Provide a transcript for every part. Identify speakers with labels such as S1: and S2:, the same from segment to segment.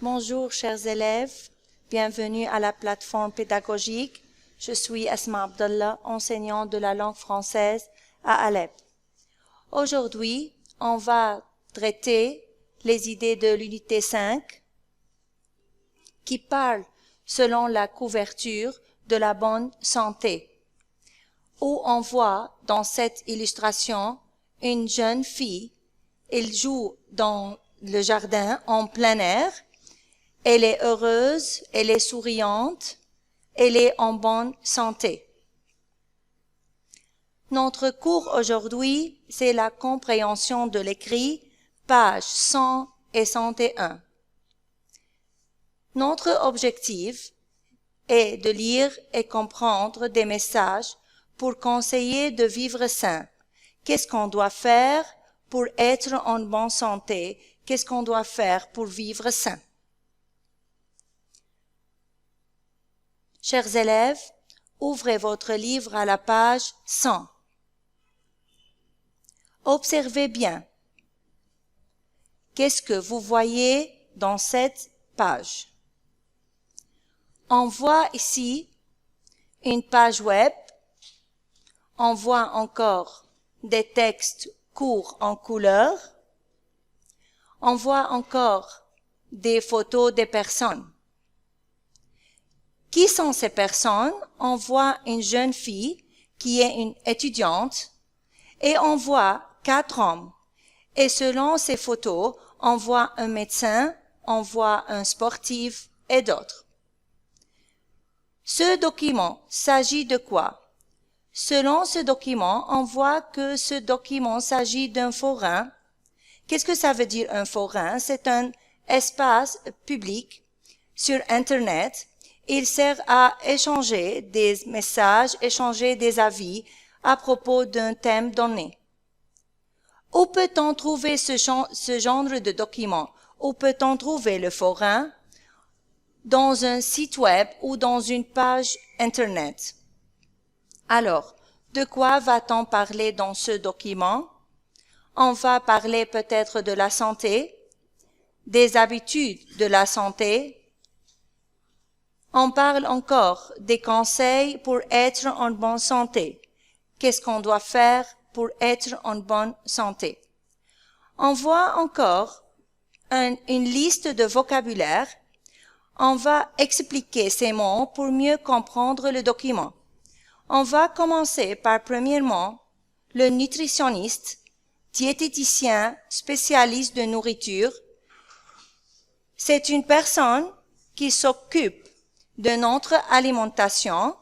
S1: Bonjour chers élèves, bienvenue à la plateforme pédagogique. Je suis Asma Abdallah, enseignante de la langue française à Alep. Aujourd'hui, on va traiter les idées de l'unité 5 qui parlent selon la couverture de la bonne santé, où on voit dans cette illustration une jeune fille. Elle joue dans le jardin en plein air. Elle est heureuse, elle est souriante, elle est en bonne santé. Notre cours aujourd'hui, c'est la compréhension de l'écrit, pages 100 et 101. Notre objectif est de lire et comprendre des messages pour conseiller de vivre sain. Qu'est-ce qu'on doit faire pour être en bonne santé? Qu'est-ce qu'on doit faire pour vivre sain? Chers élèves, ouvrez votre livre à la page 100. Observez bien. Qu'est-ce que vous voyez dans cette page? On voit ici une page web. On voit encore des textes courts en couleur. On voit encore des photos des personnes. Qui sont ces personnes? On voit une jeune fille qui est une étudiante et on voit 4 hommes. Et selon ces photos, on voit un médecin, on voit un sportif et d'autres. Ce document s'agit de quoi? Selon ce document, on voit que ce document s'agit d'un forum. Qu'est-ce que ça veut dire un forum? C'est un espace public sur Internet. Il sert à échanger des messages, échanger des avis à propos d'un thème donné. Où peut-on trouver ce genre de document? Où peut-on trouver le forum? Dans un site web ou dans une page Internet. Alors, de quoi va-t-on parler dans ce document? On va parler peut-être de la santé, des habitudes de la santé. On parle encore des conseils pour être en bonne santé. Qu'est-ce qu'on doit faire pour être en bonne santé? On voit encore une liste de vocabulaire. On va expliquer ces mots pour mieux comprendre le document. On va commencer par premièrement le nutritionniste, diététicien, spécialiste de nourriture. C'est une personne qui s'occupe de notre alimentation.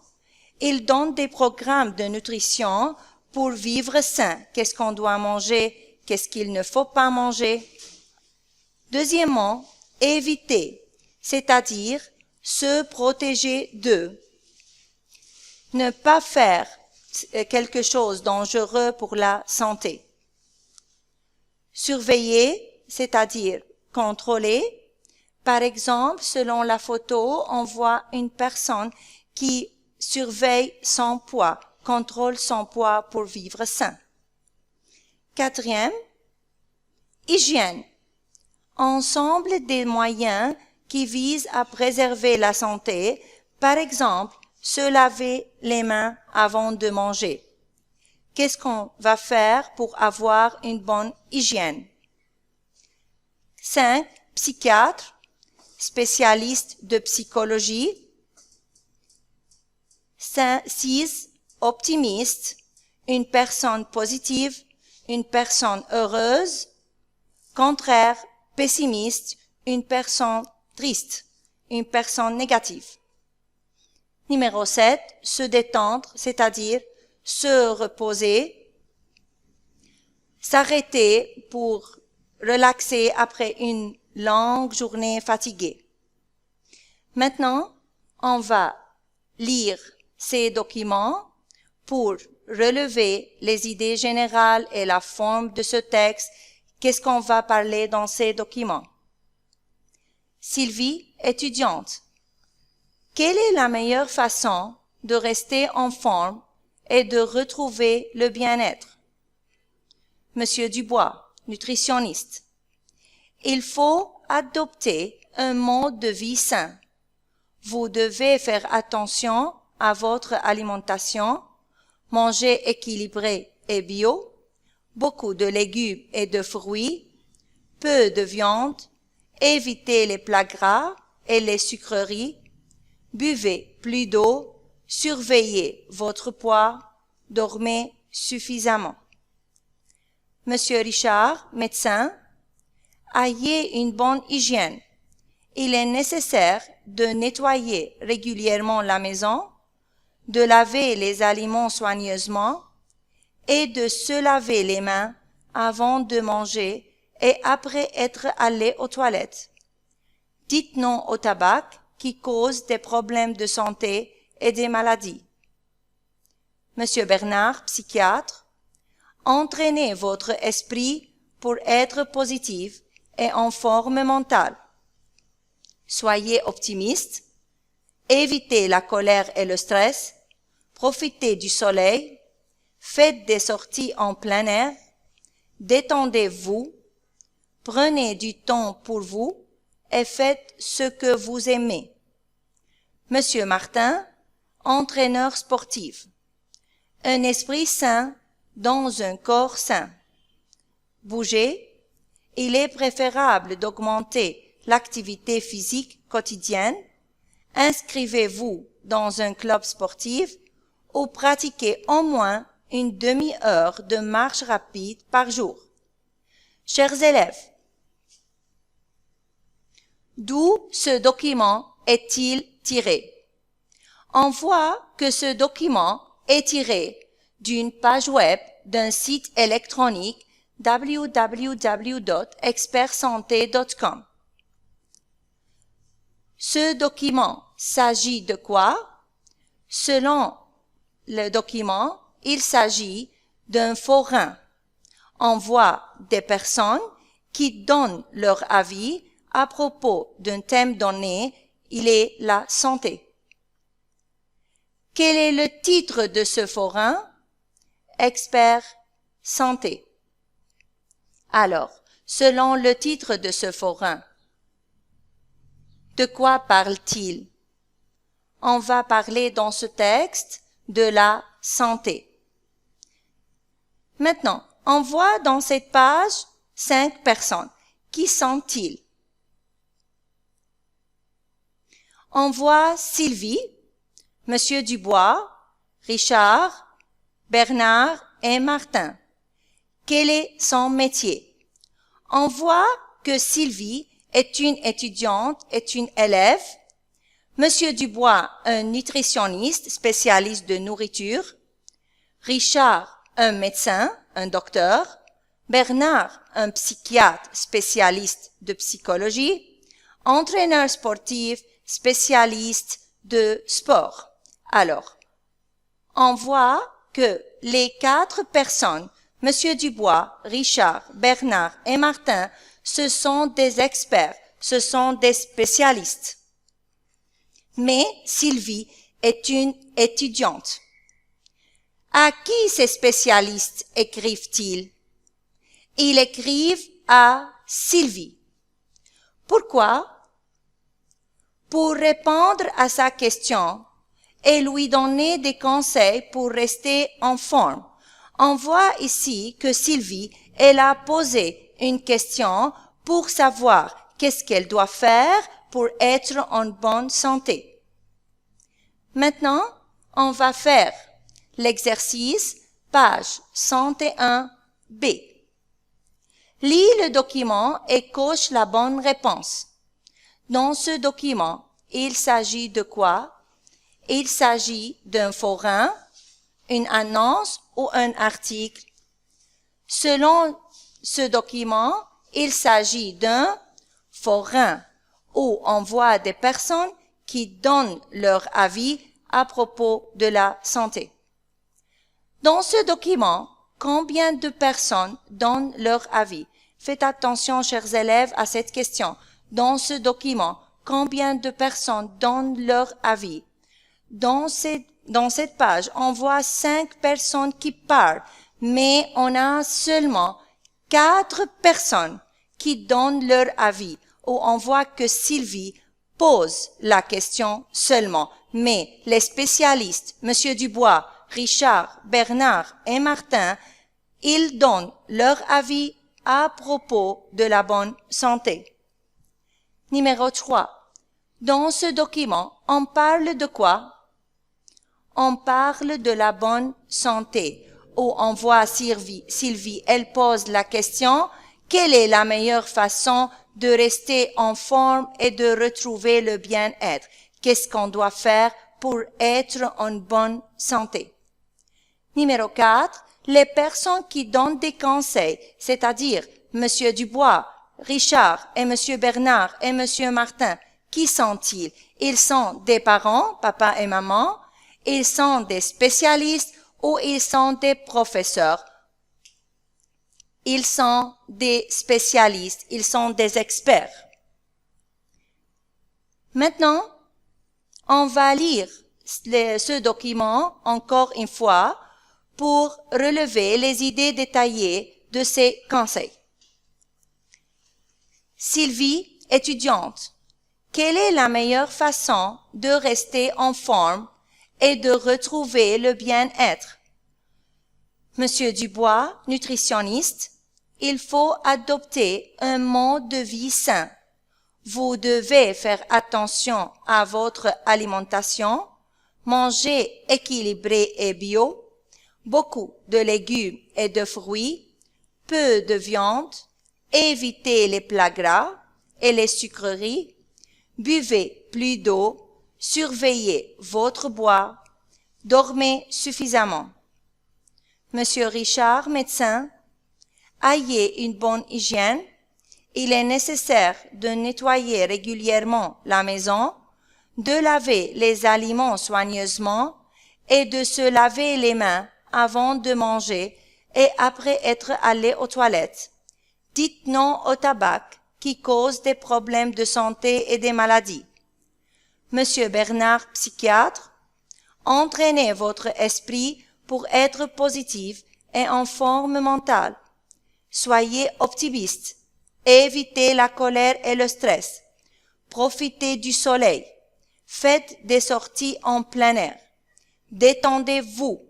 S1: Il donne des programmes de nutrition pour vivre sain. Qu'est-ce qu'on doit manger? Qu'est-ce qu'il ne faut pas manger? Deuxièmement, éviter, c'est-à-dire se protéger d'eux. Ne pas faire quelque chose de dangereux pour la santé. Surveiller, c'est-à-dire contrôler. Par exemple, selon la photo, on voit une personne qui surveille son poids, contrôle son poids pour vivre sain. Quatrième, hygiène. Ensemble des moyens qui visent à préserver la santé, par exemple, se laver les mains avant de manger. Qu'est-ce qu'on va faire pour avoir une bonne hygiène? 5. Psychiatre, spécialiste de psychologie. 6. Optimiste, une personne positive, une personne heureuse. Contraire, pessimiste, une personne triste, une personne négative. Numéro 7, se détendre, c'est-à-dire se reposer, s'arrêter pour relaxer après une longue journée fatiguée. Maintenant, on va lire ces documents pour relever les idées générales et la forme de ce texte. Qu'est-ce qu'on va parler dans ces documents? Sylvie, étudiante. Quelle est la meilleure façon de rester en forme et de retrouver le bien-être? Monsieur Dubois, nutritionniste. Il faut adopter un mode de vie sain. Vous devez faire attention à votre alimentation, manger équilibré et bio, beaucoup de légumes et de fruits, peu de viande, évitez les plats gras et les sucreries, buvez plus d'eau, surveillez votre poids, dormez suffisamment. Monsieur Richard, médecin, ayez une bonne hygiène. Il est nécessaire de nettoyer régulièrement la maison, de laver les aliments soigneusement et de se laver les mains avant de manger et après être allé aux toilettes. Dites non au tabac qui cause des problèmes de santé et des maladies. Monsieur Bernard, psychiatre, entraînez votre esprit pour être positif et en forme mentale. Soyez optimiste, évitez la colère et le stress, profitez du soleil, faites des sorties en plein air, détendez-vous, prenez du temps pour vous et faites ce que vous aimez. Monsieur Martin, entraîneur sportif, un esprit sain dans un corps sain. Bougez, il est préférable d'augmenter l'activité physique quotidienne, inscrivez-vous dans un club sportif ou pratiquez au moins une demi-heure de marche rapide par jour. Chers élèves, d'où ce document est-il tiré? On voit que ce document est tiré d'une page web d'un site électronique www.expertsanté.com. Ce document s'agit de quoi? Selon le document, il s'agit d'un forum. On voit des personnes qui donnent leur avis à propos d'un thème donné, il est la santé. Quel est le titre de ce forum? Expert santé. Alors, selon le titre de ce forum, de quoi parle-t-il? On va parler dans ce texte de la santé. Maintenant, on voit dans cette page 5 personnes. Qui sont-ils? On voit Sylvie, Monsieur Dubois, Richard, Bernard et Martin. Quel est son métier? On voit que Sylvie est une étudiante, est une élève. Monsieur Dubois, un nutritionniste spécialiste de nourriture. Richard, un médecin, un docteur. Bernard, un psychiatre spécialiste de psychologie. Entraîneur sportif, spécialiste de sport. Alors, on voit que les 4 personnes, Monsieur Dubois, Richard, Bernard et Martin, ce sont des experts, ce sont des spécialistes. Mais Sylvie est une étudiante. À qui ces spécialistes écrivent-ils? Ils écrivent à Sylvie. Pourquoi? Pour répondre à sa question et lui donner des conseils pour rester en forme. On voit ici que Sylvie, elle a posé une question pour savoir qu'est-ce qu'elle doit faire pour être en bonne santé. Maintenant, on va faire l'exercice page 101b. Lis le document et coche la bonne réponse. Dans ce document, il s'agit de quoi? Il s'agit d'un forum, une annonce ou un article. Selon ce document, il s'agit d'un forum où on voit des personnes qui donnent leur avis à propos de la santé. Dans ce document, combien de personnes donnent leur avis? Faites attention, chers élèves, à cette question. Dans ce document, combien de personnes donnent leur avis? Dans cette page, on voit 5 personnes qui parlent, mais on a seulement 4 personnes qui donnent leur avis. où on voit que Sylvie pose la question seulement, mais les spécialistes, Monsieur Dubois, Richard, Bernard et Martin, ils donnent leur avis à propos de la bonne santé. Numéro 3. Dans ce document, on parle de quoi? On parle de la bonne santé, où on voit Sylvie, elle pose la question, quelle est la meilleure façon de rester en forme et de retrouver le bien-être? Qu'est-ce qu'on doit faire pour être en bonne santé? Numéro 4. Les personnes qui donnent des conseils, c'est-à-dire Monsieur Dubois, Richard et Monsieur Bernard et Monsieur Martin, qui sont-ils? Ils sont des parents, papa et maman, ils sont des spécialistes ou ils sont des professeurs. Ils sont des spécialistes, ils sont des experts. Maintenant, on va lire ce document encore une fois pour relever les idées détaillées de ces conseils. Sylvie, étudiante, quelle est la meilleure façon de rester en forme et de retrouver le bien-être? Monsieur Dubois, nutritionniste, il faut adopter un mode de vie sain. Vous devez faire attention à votre alimentation, manger équilibré et bio, beaucoup de légumes et de fruits, peu de viande, évitez les plats gras et les sucreries, buvez plus d'eau, surveillez votre bois, dormez suffisamment. Monsieur Richard, médecin, ayez une bonne hygiène. Il est nécessaire de nettoyer régulièrement la maison, de laver les aliments soigneusement et de se laver les mains avant de manger et après être allé aux toilettes. Dites non au tabac qui cause des problèmes de santé et des maladies. Monsieur Bernard, psychiatre, entraînez votre esprit pour être positif et en forme mentale. Soyez optimiste. Évitez la colère et le stress. Profitez du soleil. Faites des sorties en plein air. Détendez-vous.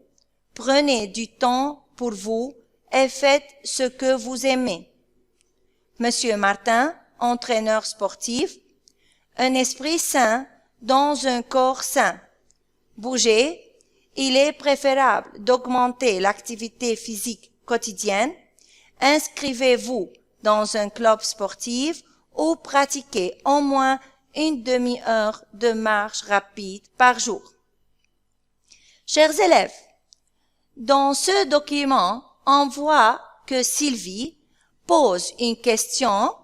S1: Prenez du temps pour vous et faites ce que vous aimez. Monsieur Martin, entraîneur sportif, un esprit sain dans un corps sain. Bougez. Il est préférable d'augmenter l'activité physique quotidienne. Inscrivez-vous dans un club sportif ou pratiquez au moins une demi-heure de marche rapide par jour. Chers élèves, dans ce document, on voit que Sylvie pose une question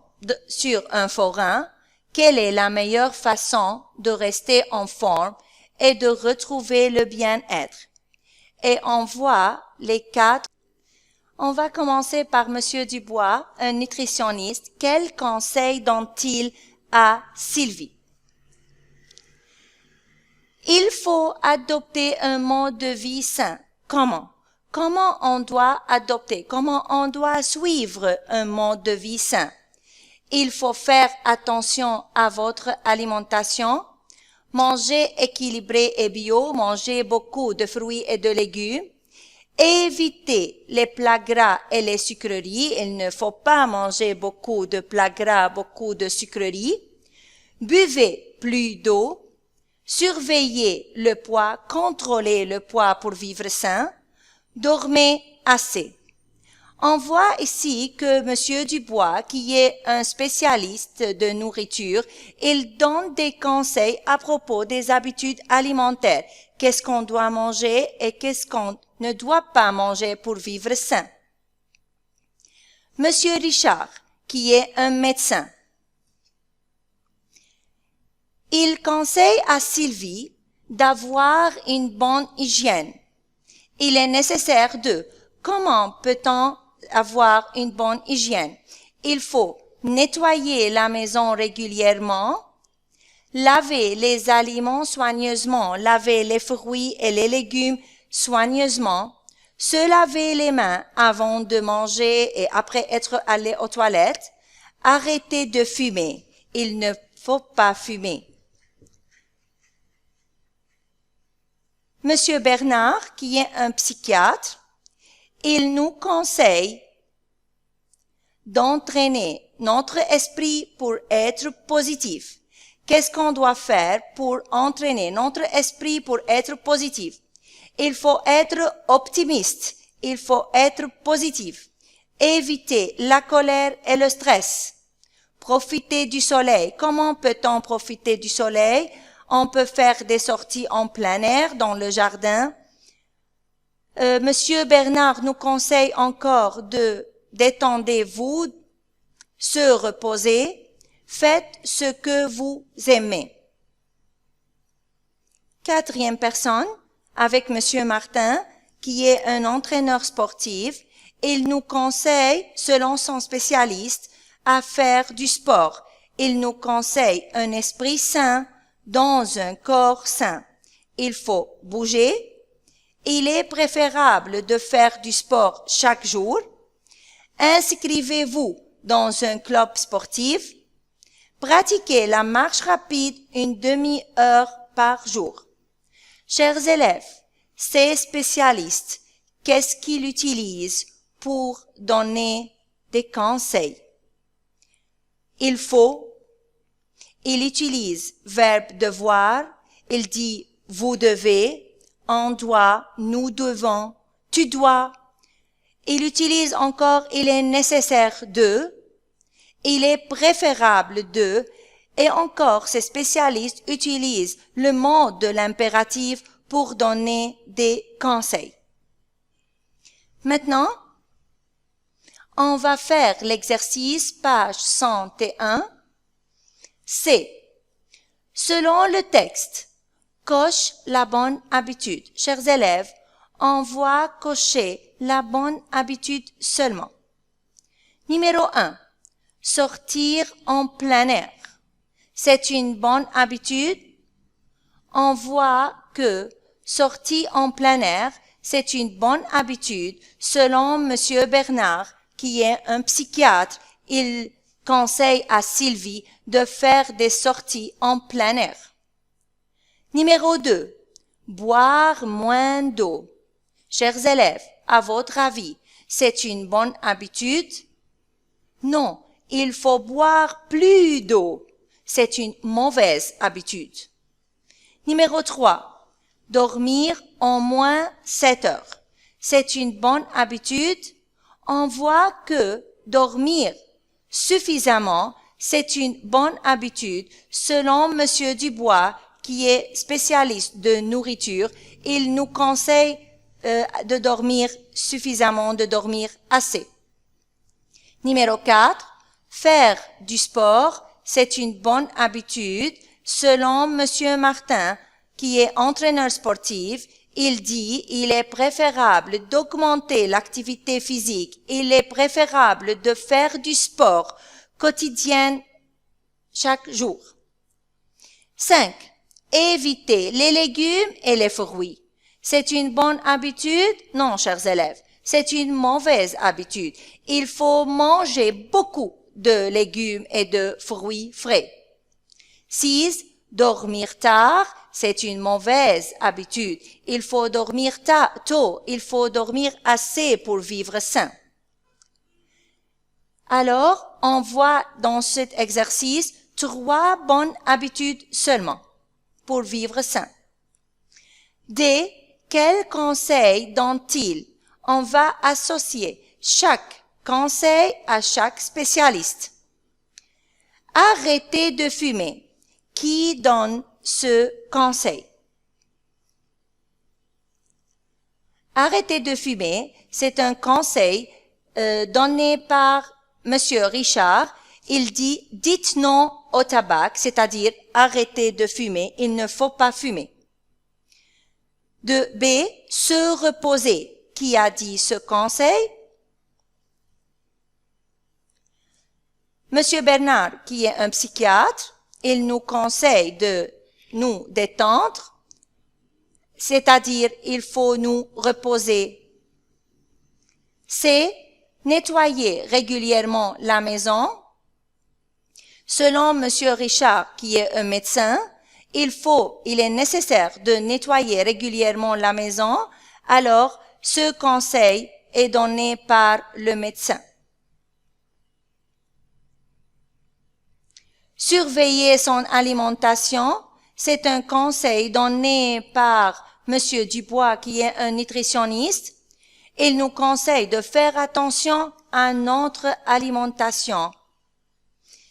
S1: sur un forum. Quelle est la meilleure façon de rester en forme et de retrouver le bien-être? Et on voit les 4. On va commencer par Monsieur Dubois, un nutritionniste. Quel conseil donne-t-il à Sylvie? Il faut adopter un mode de vie sain. Comment? Comment on doit adopter? Comment on doit suivre un mode de vie sain? Il faut faire attention à votre alimentation. Manger équilibré et bio, manger beaucoup de fruits et de légumes. Évitez les plats gras et les sucreries. Il ne faut pas manger beaucoup de plats gras, beaucoup de sucreries. Buvez plus d'eau. Surveillez le poids, contrôlez le poids pour vivre sain. Dormez assez. On voit ici que Monsieur Dubois, qui est un spécialiste de nourriture, il donne des conseils à propos des habitudes alimentaires. Qu'est-ce qu'on doit manger et qu'est-ce qu'on ne doit pas manger pour vivre sain. Monsieur Richard, qui est un médecin, il conseille à Sylvie d'avoir une bonne hygiène. Il est nécessaire de, comment peut-on avoir une bonne hygiène? Il faut nettoyer la maison régulièrement, laver les aliments soigneusement, laver les fruits et les légumes soigneusement, se laver les mains avant de manger et après être allé aux toilettes, arrêter de fumer. il ne faut pas fumer. Monsieur Bernard, qui est un psychiatre, il nous conseille d'entraîner notre esprit pour être positif. Qu'est-ce qu'on doit faire pour entraîner notre esprit pour être positif? Il faut être optimiste. Il faut être positif. Éviter la colère et le stress. Profiter du soleil. Comment peut-on profiter du soleil? On peut faire des sorties en plein air dans le jardin. Monsieur Bernard nous conseille encore de détendez-vous, se reposer, faites ce que vous aimez. Quatrième personne, avec Monsieur Martin, qui est un entraîneur sportif, il nous conseille, selon son spécialiste, à faire du sport. Il nous conseille un esprit sain dans un corps sain. Il faut bouger. Il est préférable de faire du sport chaque jour. Inscrivez-vous dans un club sportif. Pratiquez la marche rapide une demi-heure par jour. Chers élèves, ces spécialistes, qu'est-ce qu'ils utilisent pour donner des conseils? Il utilise verbe devoir, il dit vous devez, on doit, nous devons, tu dois. Il utilise encore il est nécessaire de, il est préférable de, et encore ces spécialistes utilisent le mot de l'impératif pour donner des conseils. Maintenant, on va faire l'exercice page 101. C'est, selon le texte, coche la bonne habitude. Chers élèves, on va cocher la bonne habitude seulement. Numéro 1. Sortir en plein air. C'est une bonne habitude. On voit que sortir en plein air, c'est une bonne habitude. Selon Monsieur Bernard, qui est un psychiatre, il conseille à Sylvie de faire des sorties en plein air. Numéro 2. Boire moins d'eau. Chers élèves, à votre avis, c'est une bonne habitude? Non, il faut boire plus d'eau. C'est une mauvaise habitude. Numéro 3. Dormir au moins 7 heures. C'est une bonne habitude. On voit que dormir suffisamment, c'est une bonne habitude. Selon Monsieur Dubois, qui est spécialiste de nourriture, il nous conseille de dormir suffisamment, de dormir assez. Numéro 4. Faire du sport, c'est une bonne habitude. Selon Monsieur Martin, qui est entraîneur sportif, il dit il est préférable d'augmenter l'activité physique. Il est préférable de faire du sport quotidien chaque jour. 5. Éviter les légumes et les fruits. C'est une bonne habitude? Non, chers élèves. C'est une mauvaise habitude. Il faut manger beaucoup de légumes et de fruits frais. 6. Dormir tard, c'est une mauvaise habitude. Il faut dormir tôt. Il faut dormir assez pour vivre sain. Alors, on voit dans cet exercice 3 bonnes habitudes seulement pour vivre sain. D. Quels conseils donne-t-il? On va associer chaque conseil à chaque spécialiste. Arrêtez de fumer. Qui donne ce conseil? Arrêtez de fumer, c'est un conseil donné par Monsieur Richard. Il dit, dites non au tabac, c'est-à-dire arrêtez de fumer, il ne faut pas fumer. De B, se reposer. Qui a dit ce conseil? Monsieur Bernard, qui est un psychiatre, il nous conseille de nous détendre, c'est-à-dire il faut nous reposer. C, nettoyer régulièrement la maison. Selon Monsieur Richard, qui est un médecin, il est nécessaire de nettoyer régulièrement la maison, alors ce conseil est donné par le médecin. Surveiller son alimentation, c'est un conseil donné par Monsieur Dubois, qui est un nutritionniste. Il nous conseille de faire attention à notre alimentation,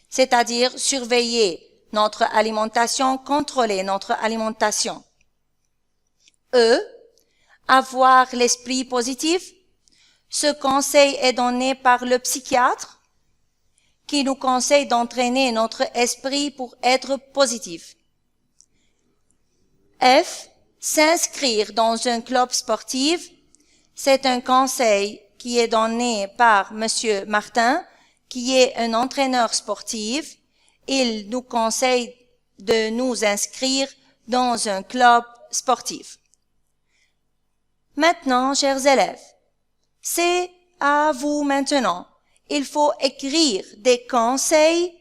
S1: c'est-à-dire surveiller notre alimentation, contrôler notre alimentation. Avoir l'esprit positif. Ce conseil est donné par le psychiatre qui nous conseille d'entraîner notre esprit pour être positif. F. S'inscrire dans un club sportif. C'est un conseil qui est donné par Monsieur Martin, qui est un entraîneur sportif. Il nous conseille de nous inscrire dans un club sportif. Maintenant, chers élèves, c'est à vous maintenant. Il faut écrire des conseils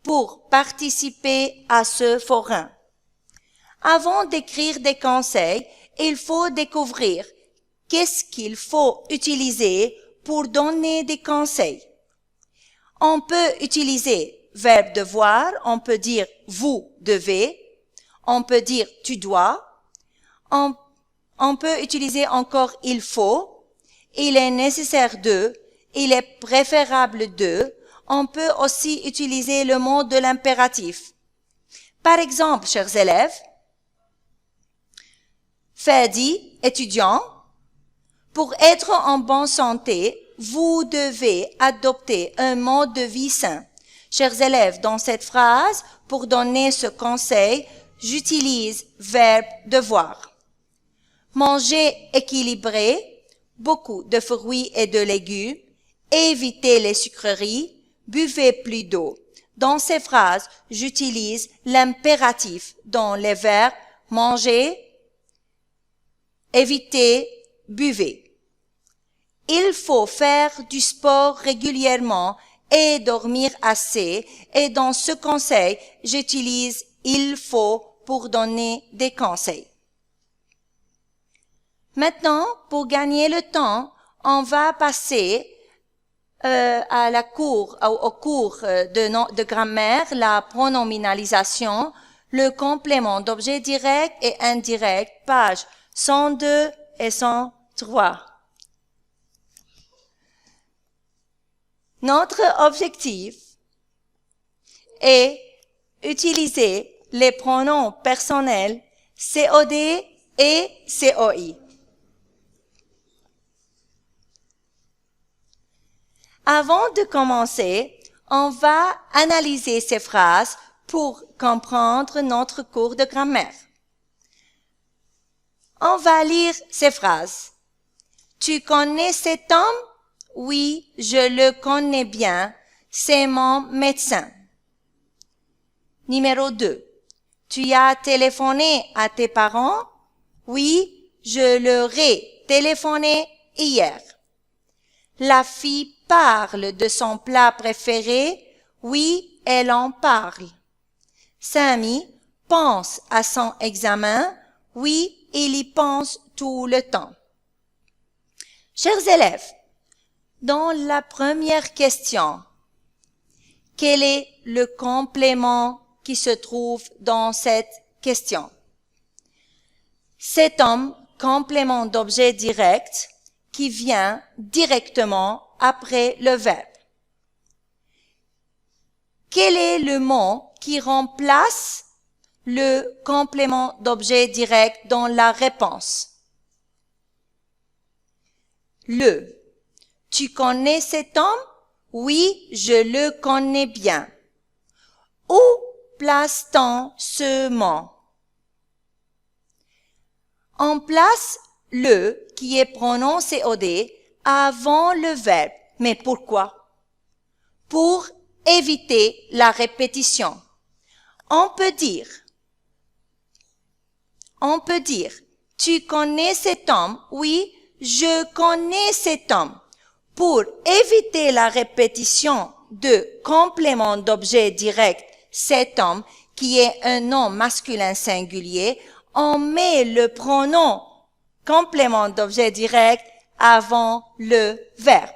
S1: pour participer à ce forum. Avant d'écrire des conseils, il faut découvrir qu'est-ce qu'il faut utiliser pour donner des conseils. On peut utiliser verbe devoir, on peut dire vous devez, on peut dire tu dois, on peut utiliser encore il faut, il est nécessaire de, il est préférable de, on peut aussi utiliser le mot de l'impératif. Par exemple, chers élèves, Ferdi, étudiant, pour être en bonne santé, vous devez adopter un mode de vie sain. Chers élèves, dans cette phrase, pour donner ce conseil, j'utilise verbe devoir. Manger équilibré, beaucoup de fruits et de légumes, évitez les sucreries, buvez plus d'eau. Dans ces phrases, j'utilise l'impératif dans les verbes manger, évitez, buvez. Il faut faire du sport régulièrement et dormir assez, et dans ce conseil, j'utilise il faut pour donner des conseils. Maintenant, pour gagner le temps, on va passer au cours de grammaire, la pronominalisation, le complément d'objet direct et indirect, pages 102 et 103. Notre objectif est utiliser les pronoms personnels COD et COI. Avant de commencer, on va analyser ces phrases pour comprendre notre cours de grammaire. On va lire ces phrases. Tu connais cet homme? Oui, je le connais bien. C'est mon médecin. Numéro 2. Tu as téléphoné à tes parents? Oui, je leur ai téléphoné hier. La fille parle de son plat préféré. Oui, elle en parle. Samy pense à son examen. Oui, il y pense tout le temps. Chers élèves, dans la première question, quel est le complément qui se trouve dans cette question? Cet homme, complément d'objet direct, qui vient directement après le verbe. Quel est le mot qui remplace le complément d'objet direct dans la réponse? Le. Tu connais cet homme? Oui, je le connais bien. Où place-t-on ce mot? On place le qui est pronom COD avant le verbe. Mais pourquoi? Pour éviter la répétition. On peut dire, tu connais cet homme? Oui, je connais cet homme. Pour éviter la répétition de complément d'objet direct cet homme, qui est un nom masculin singulier, on met le pronom complément d'objet direct avant le verbe.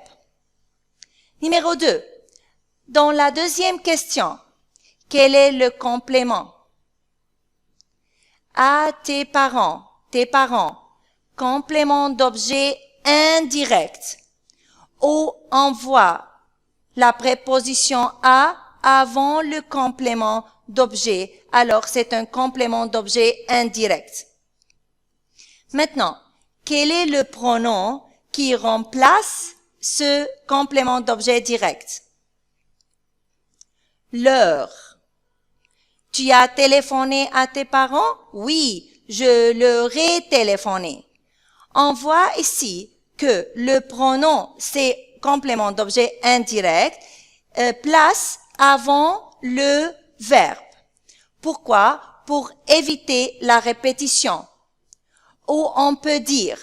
S1: Numéro 2. Dans la deuxième question, quel est le complément? À tes parents, complément d'objet indirect. Ou envoie la préposition à avant le complément d'objet. Alors, c'est un complément d'objet indirect. Maintenant, quel est le pronom qui remplace ce complément d'objet direct? Leur. Tu as téléphoné à tes parents? Oui, je leur ai téléphoné. On voit ici que le pronom, c'est complément d'objet indirect, place avant le verbe. Pourquoi? Pour éviter la répétition. Ou on peut dire,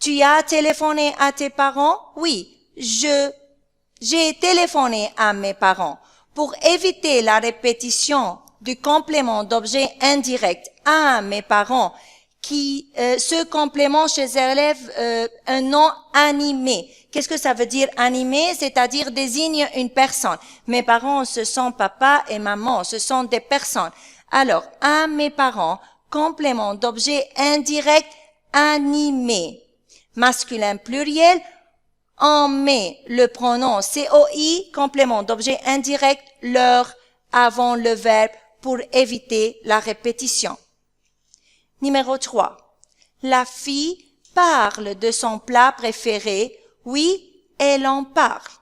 S1: tu as téléphoné à tes parents? Oui, j'ai téléphoné à mes parents. Pour éviter la répétition du complément d'objet indirect à mes parents, ce complément chez élèves un nom animé. Qu'est-ce que ça veut dire animé? C'est-à-dire désigne une personne. Mes parents, ce sont papa et maman, ce sont des personnes. Alors, à mes parents, complément d'objet indirect animé. Masculin pluriel, on met le pronom COI, complément d'objet indirect, leur, avant le verbe pour éviter la répétition. Numéro 3. La fille parle de son plat préféré. Oui, elle en parle.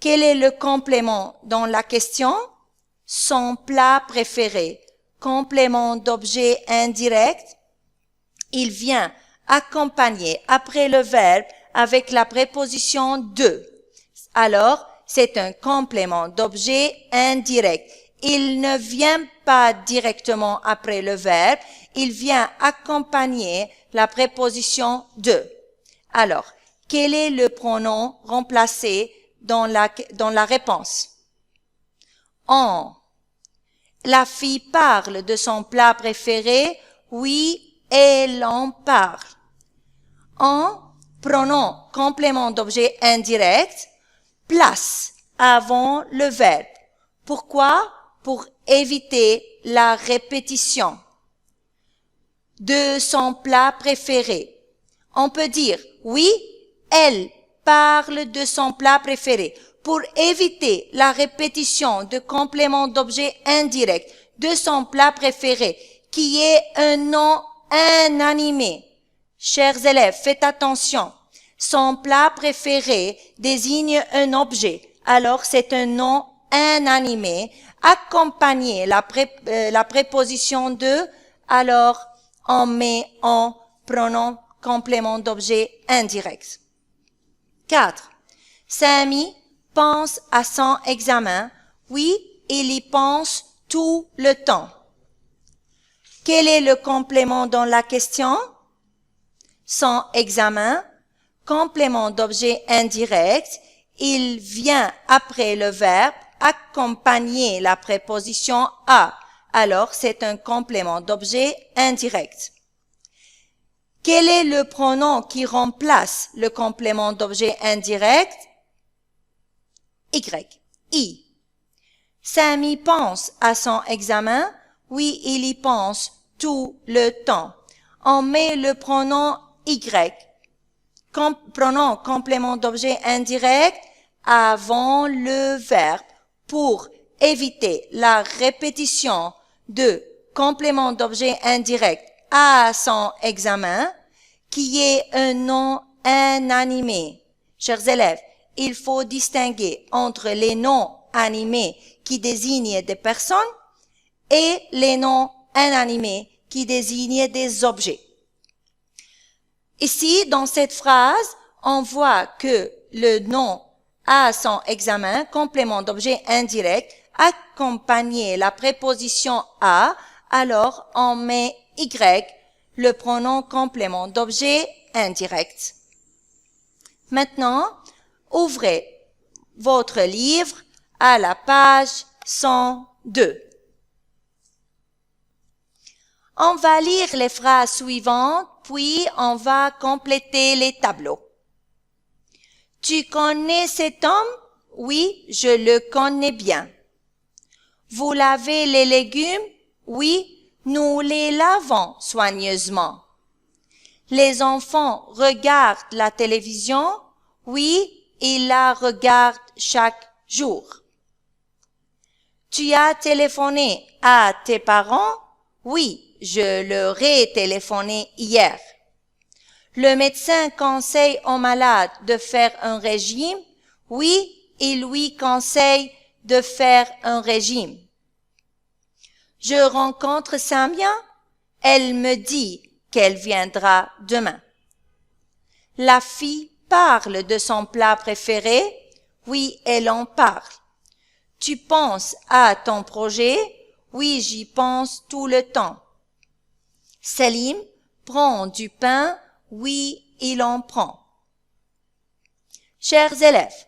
S1: Quel est le complément dans la question? Son plat préféré. Complément d'objet indirect. Il vient accompagner après le verbe avec la préposition de. Alors, c'est un complément d'objet indirect. Il ne vient pas directement après le verbe, il vient accompagner la préposition de. Alors, quel est le pronom remplacé dans la réponse? On. La fille parle de son plat préféré. Oui, elle en parle. En, pronom complément d'objet indirect, place avant le verbe. Pourquoi? Pour éviter la répétition. De son plat préféré. On peut dire, oui, elle parle de son plat préféré. Pour éviter la répétition de complément d'objet indirect de son plat préféré, qui est un nom inanimé. Chers élèves, faites attention. Son plat préféré désigne un objet. Alors, c'est un nom inanimé. Accompagner la préposition de, alors, on met en pronom complément d'objet indirect. 4. Samy pense à son examen. Oui, il y pense tout le temps. Quel est le complément dans la question? Son examen, complément d'objet indirect, il vient après le verbe accompagner la préposition à. Alors, c'est un complément d'objet indirect. Quel est le pronom qui remplace le complément d'objet indirect? Y. I. Samy pense à son examen. Oui, il y pense tout le temps. On met le pronom Y. Pronom complément d'objet indirect avant le verbe pour éviter la répétition de complément d'objet indirect à son examen, qui est un nom inanimé. Chers élèves, il faut distinguer entre les noms animés qui désignent des personnes et les noms inanimés qui désignent des objets. Ici, dans cette phrase, on voit que le nom à son examen, complément d'objet indirect, accompagné la préposition à, alors on met Y, le pronom complément d'objet indirect. Maintenant, ouvrez votre livre à la page 102. On va lire les phrases suivantes, puis on va compléter les tableaux. Tu connais cet homme? Oui, je le connais bien. Vous lavez les légumes? Oui, nous les lavons soigneusement. Les enfants regardent la télévision? Oui, ils la regardent chaque jour. Tu as téléphoné à tes parents? Oui, je leur ai téléphoné hier. Le médecin conseille au malade de faire un régime? Oui, il lui conseille de faire un régime. Je rencontre Samia? Elle me dit qu'elle viendra demain. La fille parle de son plat préféré? Oui, elle en parle. Tu penses à ton projet? Oui, j'y pense tout le temps. Selim prend du pain? Oui, il en prend. Chers élèves,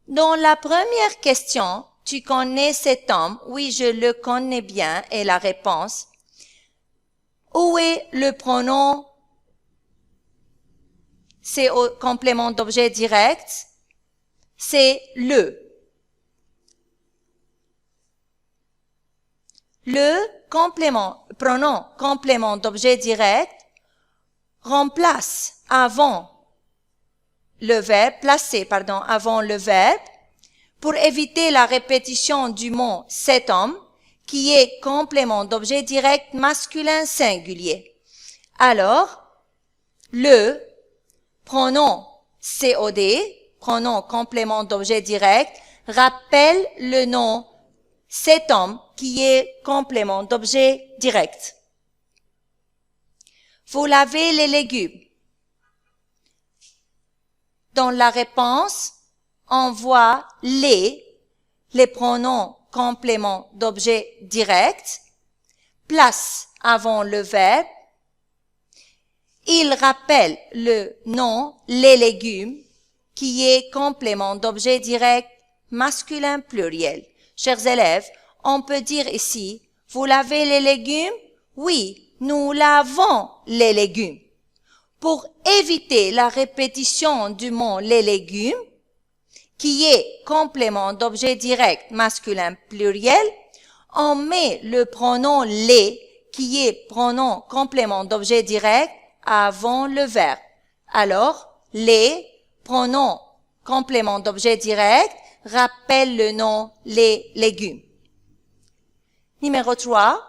S1: dans la première question, tu connais cet homme? Oui, je le connais bien, est la réponse. Où est le pronom? C'est au complément d'objet direct. C'est le. Le pronom complément d'objet direct remplace avant le verbe, avant le verbe, pour éviter la répétition du mot cet homme, qui est complément d'objet direct masculin singulier. Alors, le pronom COD, pronom complément d'objet direct, rappelle le nom cet homme qui est complément d'objet direct. Vous lavez les légumes. Dans la réponse, on voit les pronoms complément d'objet direct, place avant le verbe. Il rappelle le nom les légumes qui est complément d'objet direct masculin pluriel. Chers élèves, on peut dire ici, vous lavez les légumes? Oui, nous lavons les légumes. Pour éviter la répétition du mot les légumes, qui est complément d'objet direct masculin pluriel, on met le pronom les, qui est pronom complément d'objet direct, avant le verbe. Alors, les pronoms complément d'objet direct rappellent le nom les légumes. Numéro 3.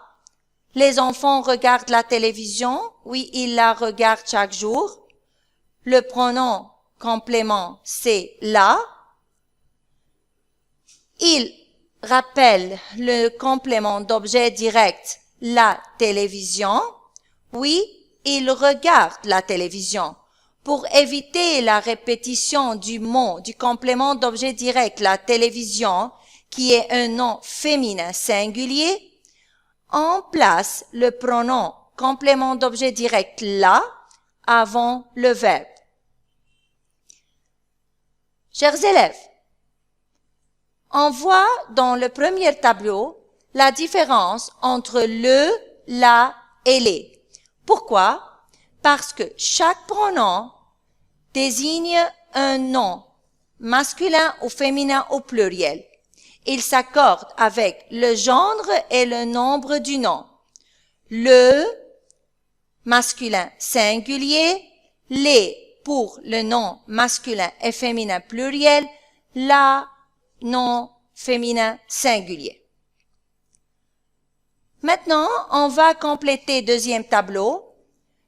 S1: Les enfants regardent la télévision. Oui, ils la regardent chaque jour. Le pronom complément, c'est la. Il rappelle le complément d'objet direct, la télévision. Oui, ils regardent la télévision. Pour éviter la répétition du mot, du complément d'objet direct, la télévision, qui est un nom féminin singulier, on place le pronom complément d'objet direct la avant le verbe. Chers élèves, on voit dans le premier tableau la différence entre le, la et les. Pourquoi? Parce que chaque pronom désigne un nom masculin ou féminin au pluriel. Il s'accorde avec le genre et le nombre du nom. Le, masculin singulier, les pour le nom masculin et féminin pluriel, la, nom féminin singulier. Maintenant, on va compléter deuxième tableau.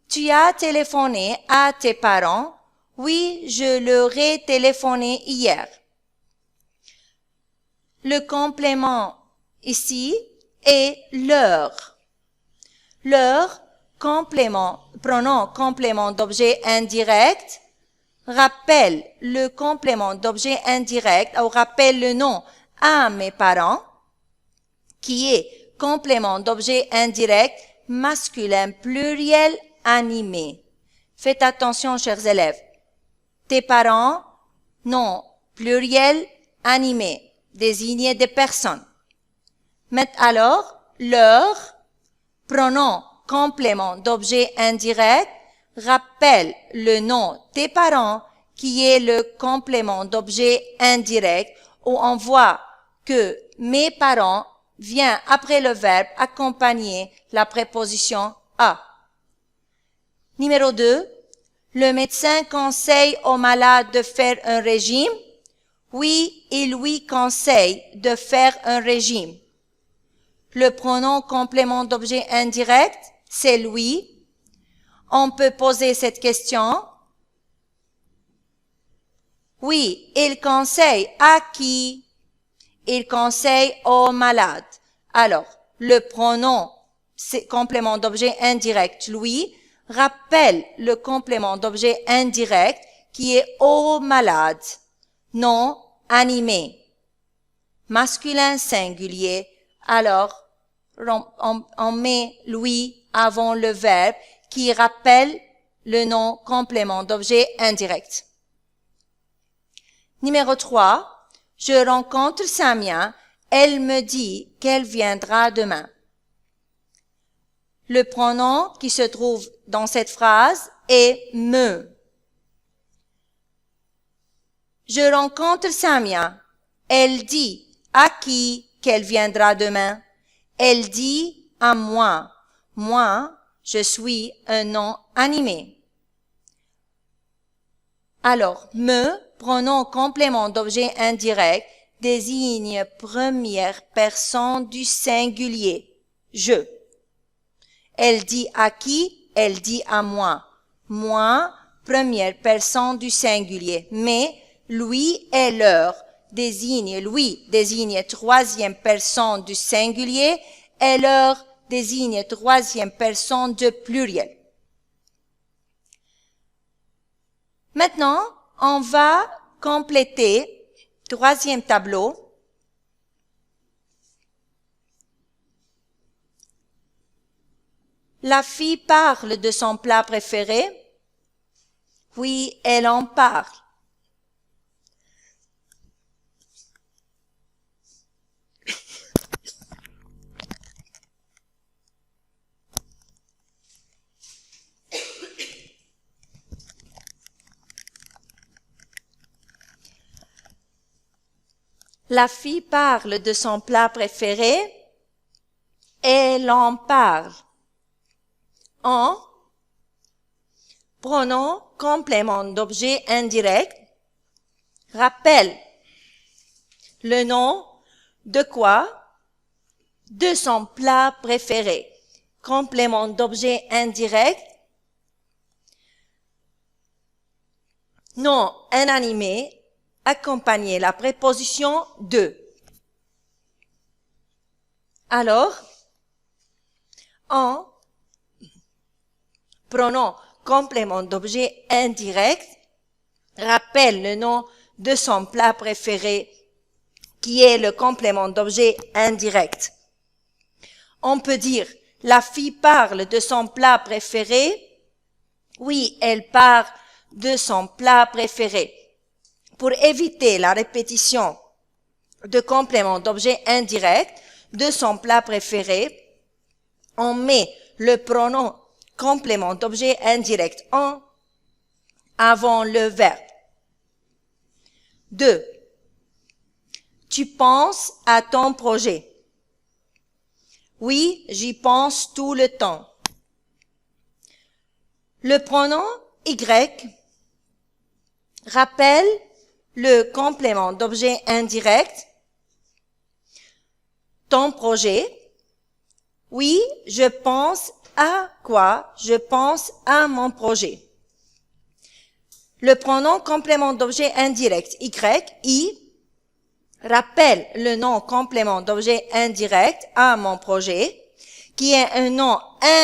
S1: Tu as téléphoné à tes parents? Oui, je leur ai téléphoné hier. Le complément ici est leur. Leur complément, pronom complément d'objet indirect, rappelle le complément d'objet indirect ou rappelle le nom à mes parents, qui est complément d'objet indirect masculin pluriel animé. Faites attention, chers élèves. Tes parents, nom pluriel animé, désigné des personnes. Mais alors, leur pronom complément d'objet indirect rappelle le nom des parents qui est le complément d'objet indirect où on voit que mes parents vient après le verbe accompagner la préposition à. Numéro 2. Le médecin conseille au malade de faire un régime. Oui, il lui conseille de faire un régime. Le pronom complément d'objet indirect, c'est lui. On peut poser cette question. Oui, il conseille à qui? Il conseille au malade. Alors, le pronom complément d'objet indirect, lui, rappelle le complément d'objet indirect qui est au malade, non animé. Masculin singulier, alors on met lui avant le verbe qui rappelle le nom complément d'objet indirect. Numéro 3. Je rencontre Samia, elle me dit qu'elle viendra demain. Le pronom qui se trouve dans cette phrase est me. Je rencontre Samia, elle dit à qui qu'elle viendra demain. Elle dit à moi. Moi, je suis un nom animé. Alors, me, pronom complément d'objet indirect, désigne première personne du singulier, je. Elle dit à qui? Elle dit à moi. Moi, première personne du singulier. Mais lui et leur désigne troisième personne du singulier et leur désigne troisième personne du pluriel. Maintenant, on va compléter troisième tableau. La fille parle de son plat préféré. Oui, elle en parle. La fille parle de son plat préféré. Elle en parle. En pronom complément d'objet indirect rappelle le nom de quoi? De son plat préféré. Complément d'objet indirect. Nom inanimé accompagné la préposition de. Alors, en pronom complément d'objet indirect rappelle le nom de son plat préféré qui est le complément d'objet indirect. On peut dire la fille parle de son plat préféré. Oui, elle parle de son plat préféré. Pour éviter la répétition de complément d'objet indirect de son plat préféré, on met le pronom complément d'objet indirect en avant le verbe. 2. Tu penses à ton projet. Oui, j'y pense tout le temps. Le pronom Y rappelle le complément d'objet indirect. Ton projet. Oui, je pense à quoi? Je pense à mon projet. Le pronom complément d'objet indirect I rappelle le nom complément d'objet indirect à mon projet, qui est un nom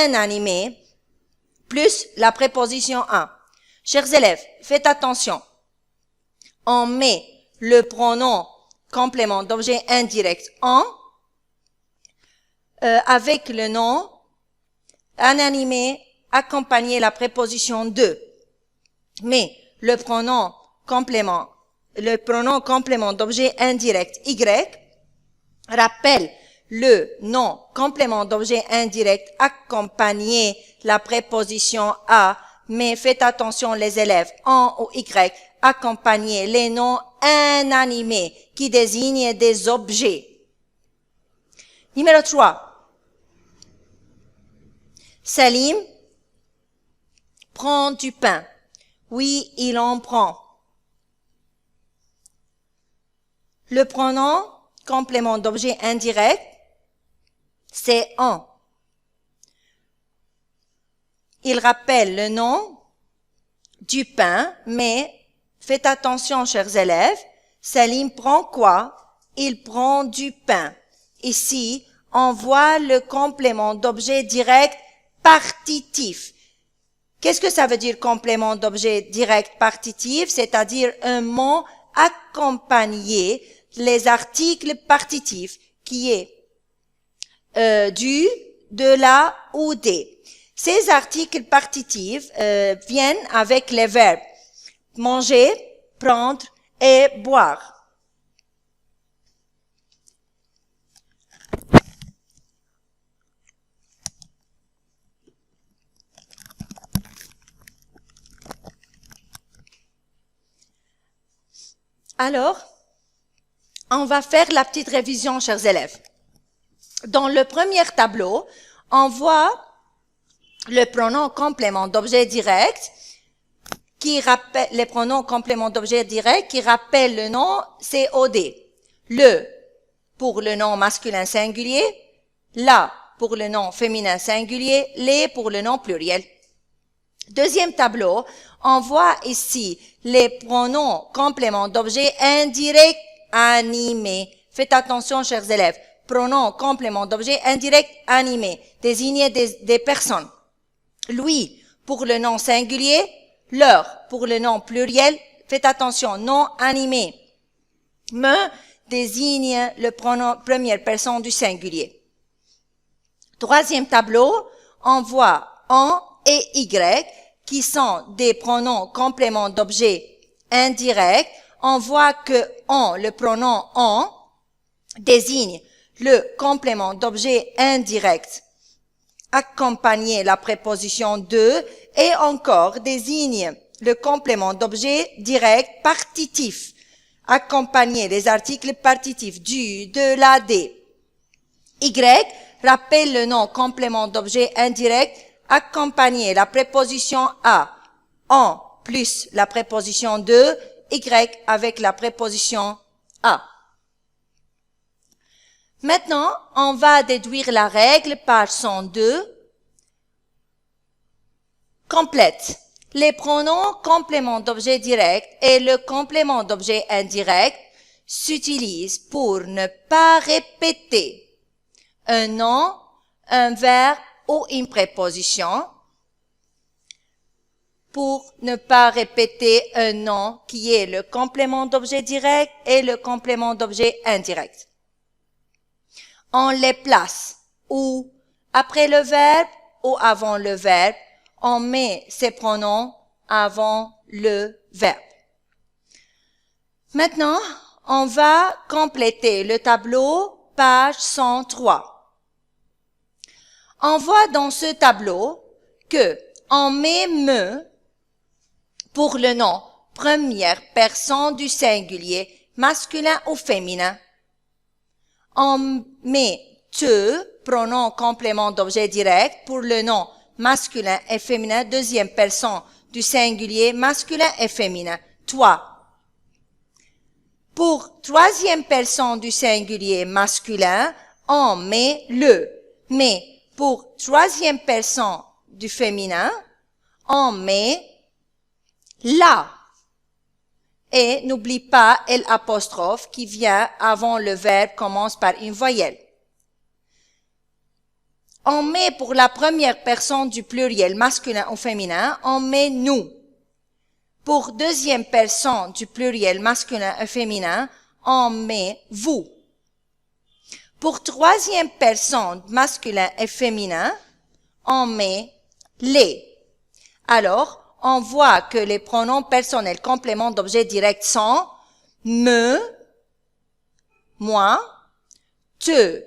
S1: inanimé, plus la préposition un. Chers élèves, faites attention. On met le pronom complément d'objet indirect en avec le nom inanimé accompagné la préposition de. Mais le pronom complément le pronom complément d'objet indirect Y rappelle le nom complément d'objet indirect accompagné la préposition à, mais faites attention les élèves, en ou Y, accompagner les noms inanimés qui désignent des objets. Numéro 3. Salim prend du pain. Oui, il en prend. Le pronom complément d'objet indirect, c'est en. Il rappelle le nom du pain, mais faites attention, chers élèves, Salim prend quoi? Il prend du pain. Ici, on voit le complément d'objet direct partitif. Qu'est-ce que ça veut dire complément d'objet direct partitif? C'est-à-dire un mot accompagné les articles partitifs qui est du, de la ou des. Ces articles partitifs viennent avec les verbes manger, prendre et boire. Alors, on va faire la petite révision, chers élèves. Dans le premier tableau, on voit le pronom complément d'objet direct qui rappelle, les pronoms complément d'objet direct qui rappellent le nom COD. Le pour le nom masculin singulier, la pour le nom féminin singulier, les pour le nom pluriel. Deuxième tableau, on voit ici les pronoms compléments d'objet indirect animés. Faites attention, chers élèves. Pronoms compléments d'objet indirect animés, désignent des personnes. Lui pour le nom singulier, leur pour le nom pluriel. Faites attention, non animé. Me désigne le pronom première personne du singulier. Troisième tableau, on voit en et Y, qui sont des pronoms compléments d'objet indirects. On voit que en, le pronom en, désigne le complément d'objet indirect accompagné la préposition de et encore désigne le complément d'objet direct partitif accompagné des articles partitifs du, de, la, des. Y rappelle le nom complément d'objet indirect accompagner la préposition à, en plus la préposition de, Y avec la préposition à. Maintenant, on va déduire la règle page 102 complète. Les pronoms complément d'objet direct et le complément d'objet indirect s'utilisent pour ne pas répéter un nom, un verbe ou une préposition, pour ne pas répéter un nom qui est le complément d'objet direct et le complément d'objet indirect. On les place ou après le verbe ou avant le verbe, on met ces pronoms avant le verbe. Maintenant, on va compléter le tableau, page 103. On voit dans ce tableau que on met me pour le nom première personne du singulier, masculin ou féminin. On met te, pronom complément d'objet direct, pour le nom masculin et féminin, deuxième personne du singulier, masculin et féminin. Toi. Pour troisième personne du singulier masculin, on met le. Mais pour troisième personne du féminin, on met la. Et n'oublie pas l'apostrophe qui vient avant le verbe commence par une voyelle. On met pour la première personne du pluriel masculin ou féminin, on met nous. Pour deuxième personne du pluriel masculin et féminin, on met vous. Pour troisième personne masculin et féminin, on met les. Alors, on voit que les pronoms personnels compléments d'objet direct sont me, moi, te,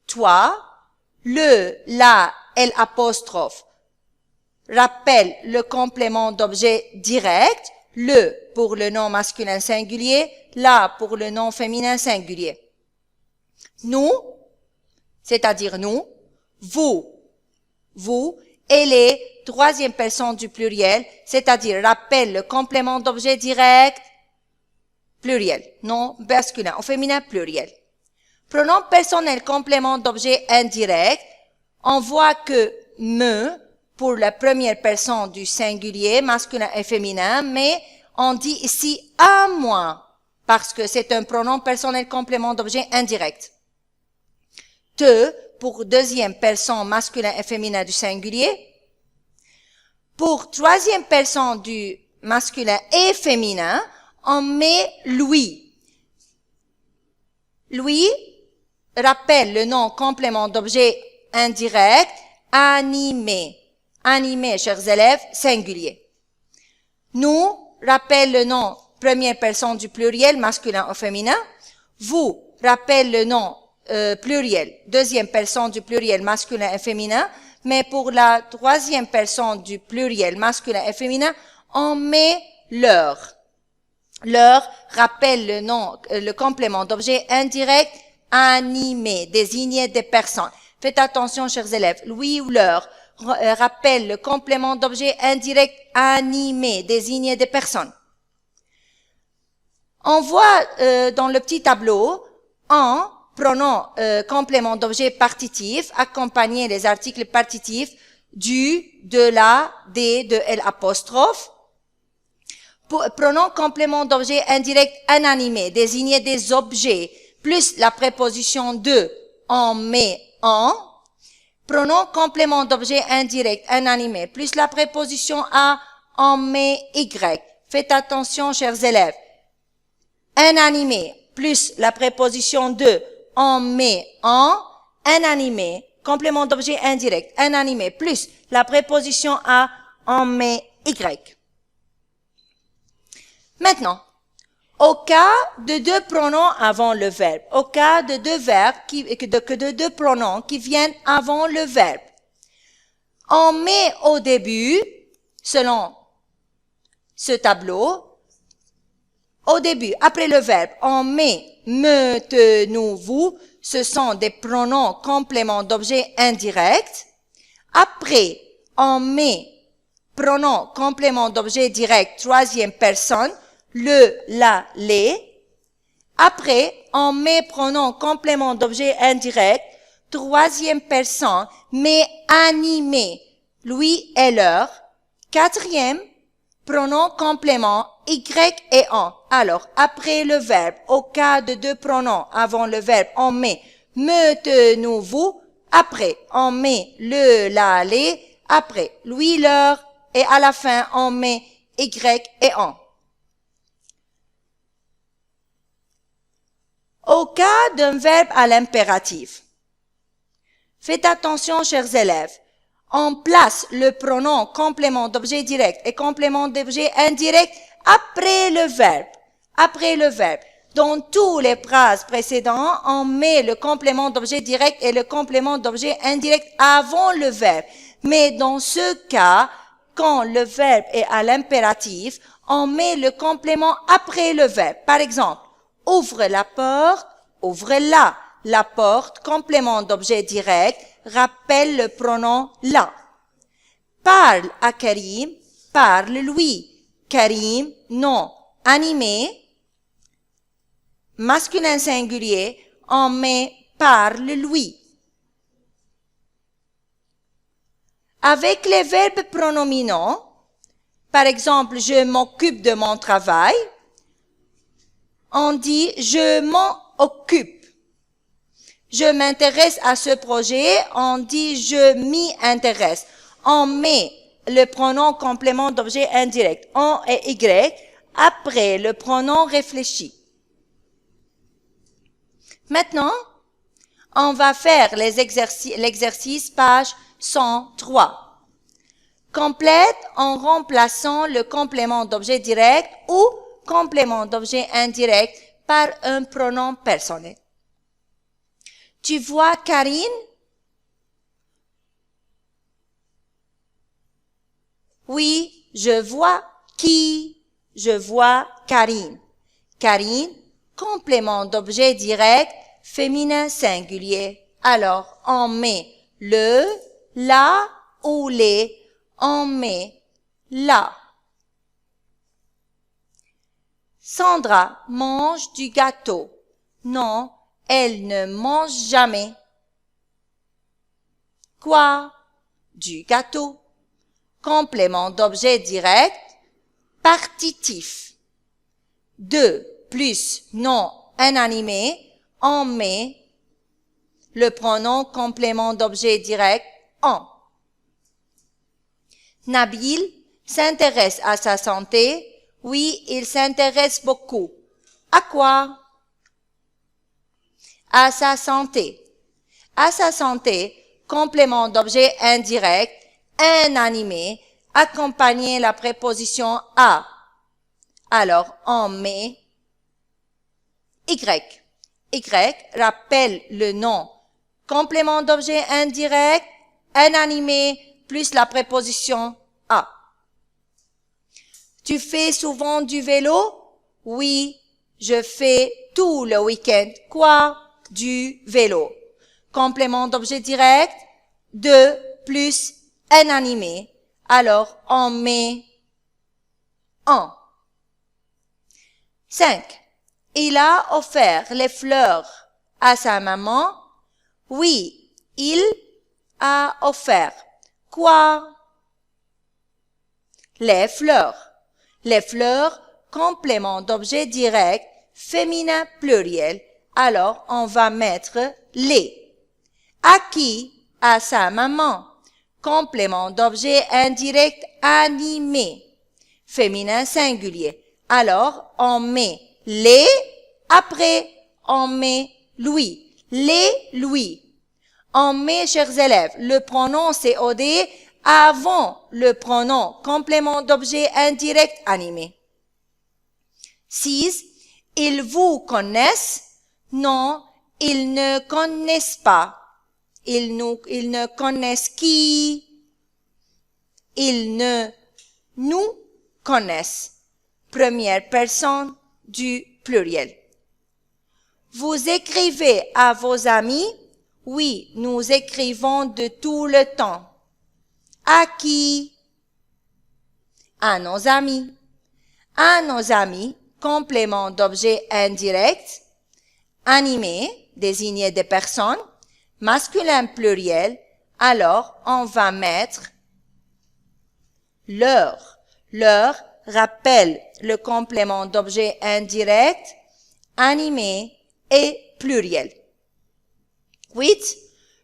S1: toi, le, la, l'apostrophe. Rappelle le complément d'objet direct, le pour le nom masculin singulier, la pour le nom féminin singulier. Nous, c'est-à-dire nous, vous, et les troisième personne du pluriel, c'est-à-dire rappelle le complément d'objet direct, pluriel, non masculin, au féminin pluriel. Pronom personnel complément d'objet indirect, on voit que me pour la première personne du singulier, masculin et féminin, mais on dit ici à moi, parce que c'est un pronom personnel complément d'objet indirect. Te pour deuxième personne masculin et féminin du singulier. Pour troisième personne du masculin et féminin, on met lui. Lui rappelle le nom complément d'objet indirect, animé. Animé, chers élèves, singulier. Nous rappelle le nom première personne du pluriel, masculin ou féminin. Vous rappelle le nom pluriel, deuxième personne du pluriel, masculin et féminin. Mais pour la troisième personne du pluriel, masculin et féminin, on met leur. Leur rappelle le nom, le complément d'objet indirect, animé, désigné des personnes. Faites attention, chers élèves. Lui ou leur rappelle le complément d'objet indirect, animé, désigné des personnes. On voit dans le petit tableau un pronom complément d'objet partitif accompagné des articles partitifs du, de la, des, de l'apostrophe. Pronom complément d'objet indirect inanimé, désigné des objets, plus la préposition de, on met en. Pronom complément d'objet indirect inanimé, plus la préposition à, on met y. Faites attention, chers élèves. Inanimé, plus la préposition de, on met en. Inanimé, complément d'objet indirect, inanimé, plus la préposition à, on met y. Maintenant, au cas de deux pronoms avant le verbe, au cas de deux verbes de deux pronoms qui viennent avant le verbe, on met au début, selon ce tableau, au début, après le verbe, on met me, te, nous, vous, ce sont des pronoms compléments d'objet indirect. Après, on met pronom complément d'objet direct, troisième personne, le, la, les. Après, on met pronom complément d'objet indirect, troisième personne, mais animé, lui et leur. Quatrième, pronom complément, y et on. Alors, après le verbe, au cas de deux pronoms avant le verbe, on met me, te, nous, vous. Après, on met le, la, les. Après, lui, leur. Et à la fin, on met y et on. Au cas d'un verbe à l'impératif, faites attention, chers élèves, on place le pronom complément d'objet direct et complément d'objet indirect après le verbe. Après le verbe. Dans tous les phrases précédentes, on met le complément d'objet direct et le complément d'objet indirect avant le verbe. Mais dans ce cas, quand le verbe est à l'impératif, on met le complément après le verbe. Par exemple, ouvre la porte, ouvre-la. La porte, complément d'objet direct, rappelle le pronom la. Parle à Karim, parle-lui. Karim, nom, animé, masculin singulier, on met parle-lui. Avec les verbes pronominaux, par exemple, je m'occupe de mon travail, on dit je m'en occupe. Je m'intéresse à ce projet, on dit je m'y intéresse. On met le pronom complément d'objet indirect, on et y, après le pronom réfléchi. Maintenant, on va faire l'exercice page 103. Complète en remplaçant le complément d'objet direct ou complément d'objet indirect par un pronom personnel. Tu vois Karine? Oui, je vois qui? Je vois Karine. Karine, complément d'objet direct, féminin singulier. Alors, on met le, la ou les. On met la. Sandra mange du gâteau. Non, elle ne mange jamais. Quoi? Du gâteau. Complément d'objet direct, partitif. 2 plus nom inanimé, on met le pronom complément d'objet direct en. Nabil s'intéresse à sa santé. Oui, il s'intéresse beaucoup. À quoi? À sa santé. À sa santé, complément d'objet indirect, inanimé, accompagner la préposition à. Alors, on met Y. Y rappelle le nom. Complément d'objet indirect, inanimé, plus la préposition à. Tu fais souvent du vélo? Oui, je fais tout le week-end. Quoi? Du vélo. Complément d'objet direct, 2 plus inanimé. Alors, on met en. 5. Il a offert les fleurs à sa maman. Oui, il a offert. Quoi? Les fleurs. Les fleurs, complément d'objet direct, féminin pluriel. Alors, on va mettre les. À qui? À sa maman. Complément d'objet indirect animé, féminin singulier. Alors, on met les, après, on met lui. Les, lui. On met, chers élèves, le pronom COD avant le pronom complément d'objet indirect animé. 6. Ils vous connaissent? Non, ils ne connaissent pas. Ils ne connaissent qui? Ils ne nous connaissent. Première personne du pluriel. Vous écrivez à vos amis? Oui, nous écrivons de tout le temps. À qui? À nos amis. À nos amis, complément d'objet indirect, animé, désigné des personnes, masculin pluriel, alors on va mettre leur. Leur rappelle le complément d'objet indirect, animé et pluriel. 8.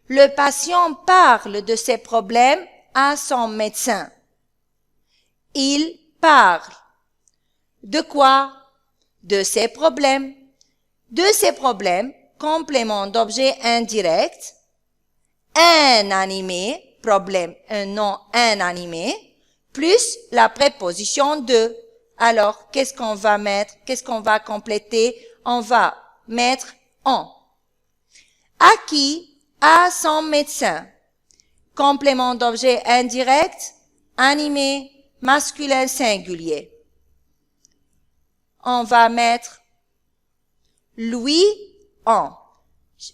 S1: Le patient parle de ses problèmes à son médecin. Il parle. De quoi? De ses problèmes. De ses problèmes, complément d'objet indirect, inanimé, problème, un nom inanimé, plus la préposition de. Alors, qu'est-ce qu'on va mettre? Qu'est-ce qu'on va compléter? On va mettre en. À qui? À son médecin. Complément d'objet indirect, animé, masculin singulier. On va mettre lui en.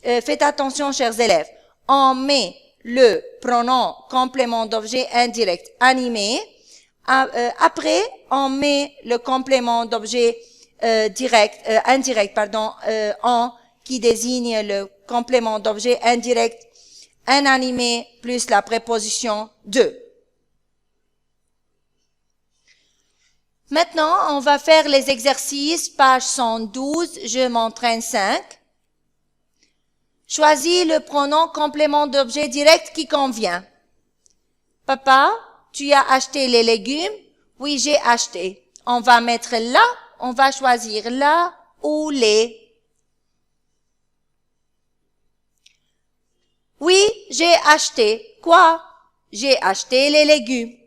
S1: Faites attention, chers élèves. On met le pronom complément d'objet indirect animé. Après, on met le complément d'objet indirect, en, qui désigne le complément d'objet indirect inanimé plus la préposition de. Maintenant, on va faire les exercices, page 112, je m'entraîne 5. Choisis le pronom complément d'objet direct qui convient. Papa, tu as acheté les légumes? Oui, j'ai acheté. On va mettre là, on va choisir là ou les. Oui, j'ai acheté. Quoi? J'ai acheté les légumes.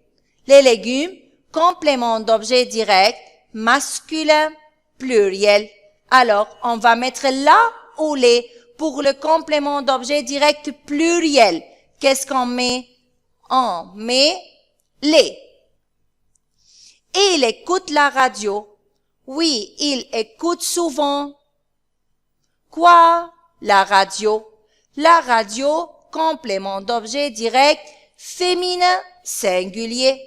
S1: Les légumes, complément d'objet direct, masculin pluriel. Alors, on va mettre la ou les pour le complément d'objet direct pluriel. Qu'est-ce qu'on met? On met les. Il écoute la radio. Oui, il écoute souvent. Quoi? La radio. La radio, complément d'objet direct féminin singulier.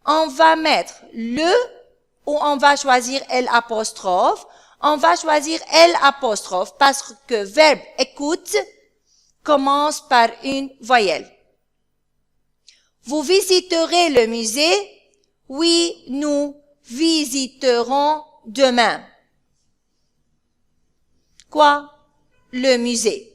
S1: On va mettre le ou on va choisir L'. On va choisir L' parce que verbe écoute commence par une voyelle. Vous visiterez le musée? Oui, nous visiterons demain. Quoi? Le musée.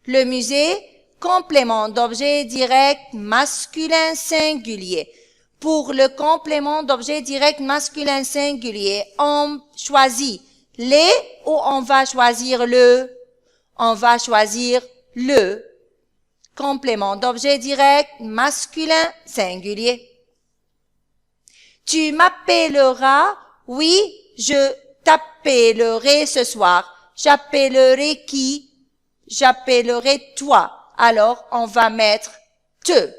S1: Le musée, complément d'objet direct masculin singulier. Pour le complément d'objet direct masculin singulier, on choisit les ou on va choisir le? On va choisir le. Complément d'objet direct masculin singulier. Tu m'appelleras? Oui, je t'appellerai ce soir. J'appellerai qui? J'appellerai toi. Alors, on va mettre te.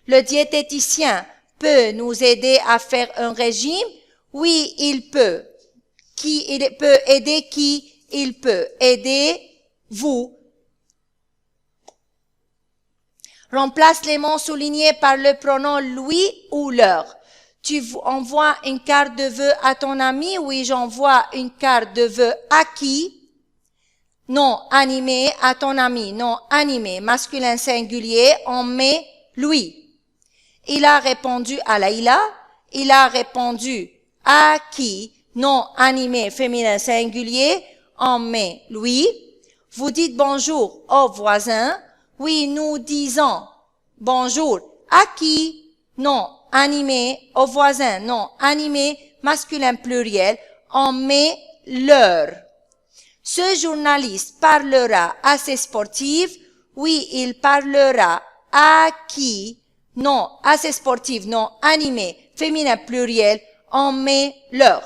S1: Le diététicien peut nous aider à faire un régime? Oui, il peut. Il peut aider qui? Il peut aider vous. Remplace les mots soulignés par le pronom lui ou leur. Tu envoies une carte de vœux à ton ami? Oui, j'envoie une carte de vœux à qui? Non animé, à ton ami. Non animé, masculin singulier, on met lui. Il a répondu à Laïla. Il a répondu à qui? Non animé, féminin singulier, on met lui. Vous dites bonjour aux voisins. Oui, nous disons bonjour à qui? Non animé, aux voisins. Non animé, masculin pluriel, on met leur. Ce journaliste parlera à ses sportifs. Oui, il parlera à qui? Non, à ses sportifs, non animé, féminin pluriel, on met leur.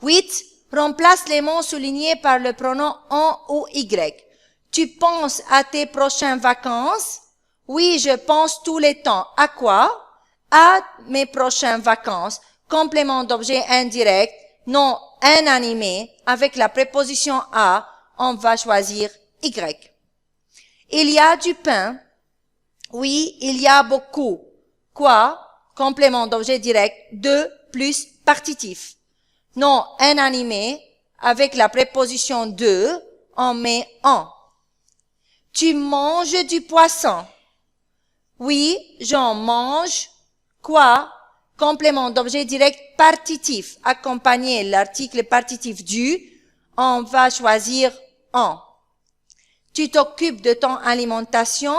S1: 8. Remplace les mots soulignés par le pronom on ou y. Tu penses à tes prochaines vacances? Oui, je pense tout le temps. À quoi? À mes prochaines vacances. Complément d'objet indirect, non inanimé, avec la préposition à, on va choisir y. Il y a du pain. Oui, il y a beaucoup. Quoi? Complément d'objet direct, de plus partitif. Non inanimé, avec la préposition de, on met en. Tu manges du poisson. Oui, j'en mange. Quoi? Complément d'objet direct partitif. Accompagner l'article partitif du, on va choisir en. Tu t'occupes de ton alimentation?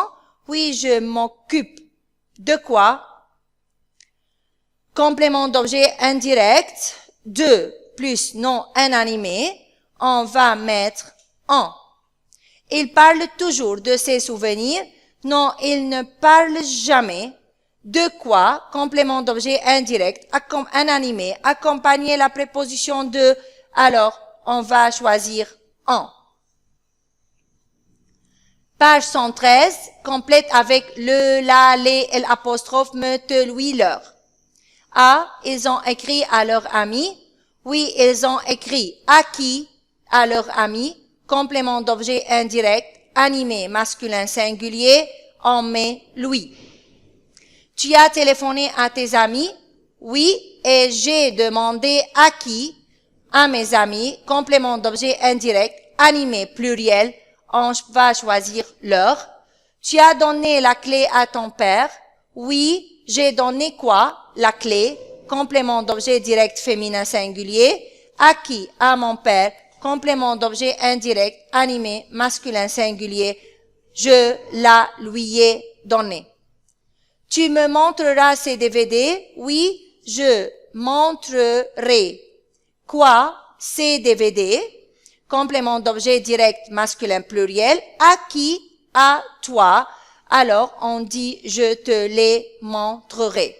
S1: Oui, je m'occupe. De quoi? Complément d'objet indirect, de plus non inanimé, on va mettre en. Il parle toujours de ses souvenirs. Non, il ne parle jamais. De quoi? Complément d'objet indirect, inanimé, accompagner la préposition de, alors on va choisir en. Page 113, complète avec le, la, les, l'apostrophe, me, te, lui, leur. A, ils ont écrit à leur ami. Oui, ils ont écrit à qui? À leur ami. Complément d'objet indirect, animé, masculin singulier, on met lui. Tu as téléphoné à tes amis? Oui, et j'ai demandé à qui? À mes amis. Complément d'objet indirect, animé, pluriel, on va choisir leur. Tu as donné la clé à ton père? Oui, j'ai donné quoi? La clé. Complément d'objet direct féminin singulier. À qui? À mon père. Complément d'objet indirect animé masculin singulier. Je la lui ai donné. Tu me montreras ces DVD? Oui, je montrerai. Quoi? Ces DVD. Complément d'objet direct masculin pluriel. À qui? À toi. Alors, on dit je te les montrerai.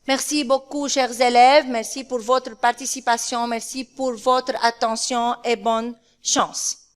S1: Merci beaucoup, chers élèves. Merci pour votre participation. Merci pour votre attention et bonne chance.